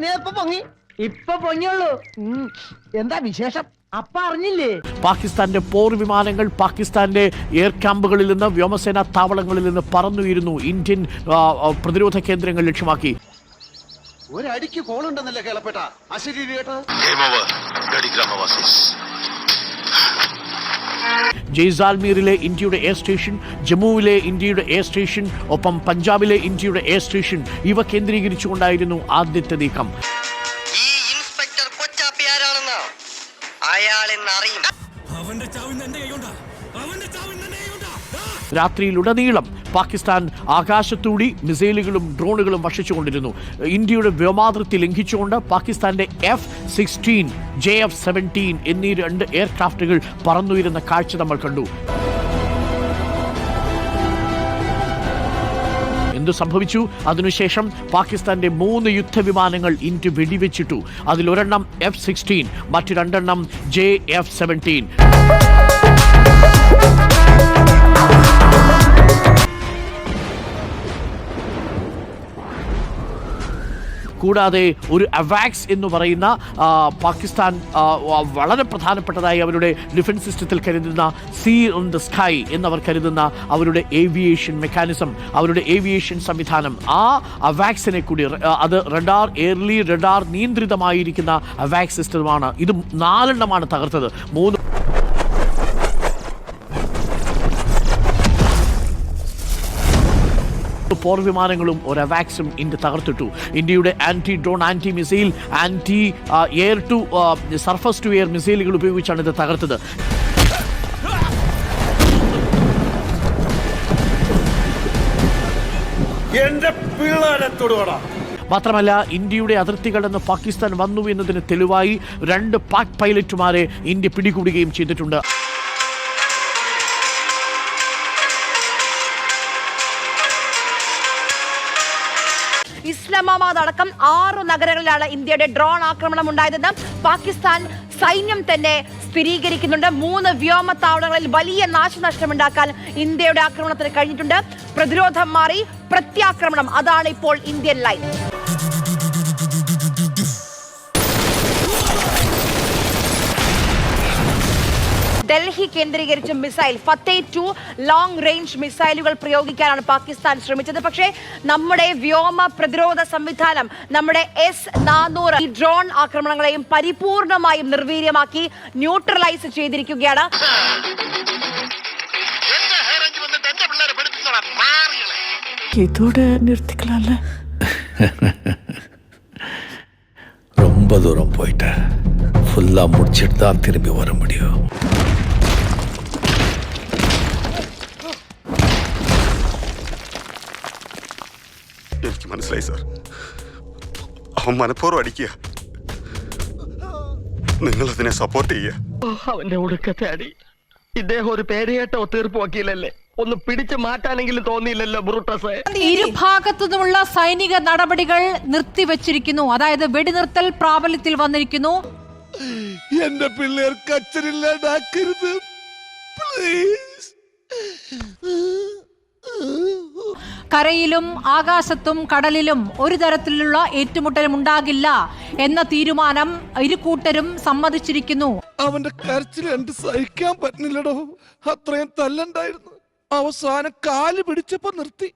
നീ ഇപ്പൊ പൊങ്ങിയുള്ളൂ. എന്താ വിശേഷം? അപ്പ അറിഞ്ഞില്ലേ? പാകിസ്ഥാന്റെ പോർ വിമാനങ്ങൾ പാകിസ്ഥാന്റെ എയർ ക്യാമ്പുകളിൽ നിന്ന് വ്യോമസേനാ താവളങ്ങളിൽ നിന്ന് പറന്നുയരുന്നു ഇന്ത്യൻ പ്രതിരോധ കേന്ദ്രങ്ങൾ ലക്ഷ്യമാക്കി. ഒരടിക്ക് കോളുണ്ടെന്നല്ലേ കേളപ്പെട്ട അശരീരിയേട്ടാ. ജയ്സാൽമീറിലെ ഇന്ത്യയുടെ എയർ സ്റ്റേഷൻ, ജമ്മുവിലെ ഇന്ത്യയുടെ എയർ സ്റ്റേഷൻ, ഒപ്പം പഞ്ചാബിലെ ഇന്ത്യയുടെ എയർ സ്റ്റേഷൻ ഇവ കേന്ദ്രീകരിച്ചുകൊണ്ടായിരുന്നു ആദ്യത്തെ നീക്കം. ഈ ഇൻസ്പെക്ടർ കൊച്ചാപ്പിയാരാണെന്ന് അയാളെന്നറിയും. രാത്രിയിലുടനീളം പാകിസ്ഥാൻ ആകാശത്തൂടി മിസൈലുകളും ഡ്രോണുകളും വർഷിച്ചുകൊണ്ടിരുന്നു. ഇന്ത്യയുടെ വ്യോമാതിർത്തി ലംഘിച്ചുകൊണ്ട് പാകിസ്ഥാന്റെ F-16, JF-17 എന്നീ 2 എയർക്രാഫ്റ്റുകൾ പറന്നുയരുന്ന കാഴ്ച നമ്മൾ കണ്ടു. എന്തു സംഭവിച്ചു? അതിനുശേഷം പാകിസ്ഥാന്റെ 3 യുദ്ധവിമാനങ്ങൾ ഇന്ത്യ വെടിവെച്ചിട്ടു. അതിലൊരെണ്ണം F-16, മറ്റു 2 JF-17. കൂടാതെ ഒരു അവാക്സ് എന്ന് പറയുന്ന പാകിസ്ഥാൻ വളരെ പ്രധാനപ്പെട്ടതായി അവരുടെ ഡിഫൻസ് സിസ്റ്റത്തിൽ കരുതുന്ന സീ ഓൺ ദ സ്കൈ എന്നവർ കരുതുന്ന അവരുടെ ഏവിയേഷൻ മെക്കാനിസം, അവരുടെ ഏവിയേഷൻ സംവിധാനം, ആ അവാക്സിനെ കൂടി അത് റഡാർ, എയർലി റഡാർ നിയന്ത്രിതമായിരിക്കുന്ന അവാക്സ് സിസ്റ്റമാണ്. ഇത് 4 എണ്ണമാണ് തകർത്തത്. 3 പോർ വിമാനങ്ങളും ഒരു അവാക്സും ഇന്ത്യ തകർത്തിട്ടു. ഇന്ത്യയുടെ anti drone, anti missile, anti air to surface to air മിസൈലുകൾ ഉപയോഗിച്ചാണ് ഇത് തകർത്തത്. മാത്രമല്ല ഇന്ത്യയുടെ അതിർത്തി കടന്ന് പാകിസ്ഥാൻ വന്നു എന്നതിന് തെളിവായി 2 പാക് പൈലറ്റുമാരെ ഇന്ത്യ പിടികൂടുകയും ചെയ്തിട്ടുണ്ട്. ഇസ്ലാമാബാദ് അടക്കം 6 നഗരങ്ങളിലാണ് ഇന്ത്യയുടെ ഡ്രോൺ ആക്രമണം ഉണ്ടായതെന്ന് പാകിസ്ഥാൻ സൈന്യം തന്നെ സ്ഥിരീകരിക്കുന്നുണ്ട്. 3 വ്യോമത്താവളങ്ങളിൽ വലിയ നാശനഷ്ടമുണ്ടാക്കാൻ ഇന്ത്യയുടെ ആക്രമണത്തിന് കഴിഞ്ഞിട്ടുണ്ട്. പ്രതിരോധം മാറി പ്രത്യാക്രമണം, അതാണ് ഇപ്പോൾ ഇന്ത്യൻ ലൈൻ. ഡൽഹി കേന്ദ്രീകരിച്ച് മിസൈൽ ഫത്തേഹ്-2 ലോങ് റേഞ്ച് മിസൈലുകൾ പ്രയോഗിക്കാനാണ് പാകിസ്ഥാൻ ശ്രമിച്ചത്. പക്ഷേ നമ്മുടെ വ്യോമ പ്രതിരോധ സംവിധാനം, നമ്മുടെ S-400 ഈ ഡ്രോൺ ആക്രമണങ്ങളെയും പരിപൂർണമായും നിർവീര്യമാക്കി ന്യൂട്രലൈസ് ചെയ്തിരിക്കുകയാണ്. ഇതോടെ നിർത്തിക്കലാല്ലേ? ரொம்ப தூரம் போயிட்டேன். ஃபுல்லா முடிச்சிட்டு தான் திரும்பி வர முடியும். എനിക്ക് മനസ്സിലായി സാർ. അവൻ മനഃപൂർവ്വം അടിക്കുക. നിങ്ങൾ അതിനെ സപ്പോർട്ട് ചെയ്യുക. അവന്റെ ഒടുക്കത്തെ അടി. ഇദ്ദേഹം ഒരു പേരുകേട്ട ഒത്തീർപ്പ് വക്കീലല്ലേ? ഒന്ന് പിടിച്ചു മാറ്റാനെങ്കിലും തോന്നിയില്ലല്ലോ ബ്രൂട്ടസ്. ഇരുഭാഗത്തു നിന്നുള്ള സൈനിക നടപടികൾ നിർത്തിവെച്ചിരിക്കുന്നു. അതായത് വെടിനിർത്തൽ പ്രാബല്യത്തിൽ വന്നിരിക്കുന്നു. എന്റെ പിള്ളേർക്ക് അച്ഛനില്ലാണ്ടാക്കരുത് പ്ലീസ്. കരയിലും ആകാശത്തും കടലിലും ഒരു തരത്തിലുള്ള ഏറ്റുമുട്ടലും ഉണ്ടാകില്ല എന്ന തീരുമാനം ഇരുകൂട്ടരും സമ്മതിച്ചിരിക്കുന്നു. അവന്റെ കരച്ചിൽ എനിക്ക് സഹിക്കാൻ പറ്റുന്നില്ലടോ. അത്രയും തല്ലുണ്ടായിരുന്നു. അവസാനം കാല് പിടിച്ചപ്പോ നിർത്തി.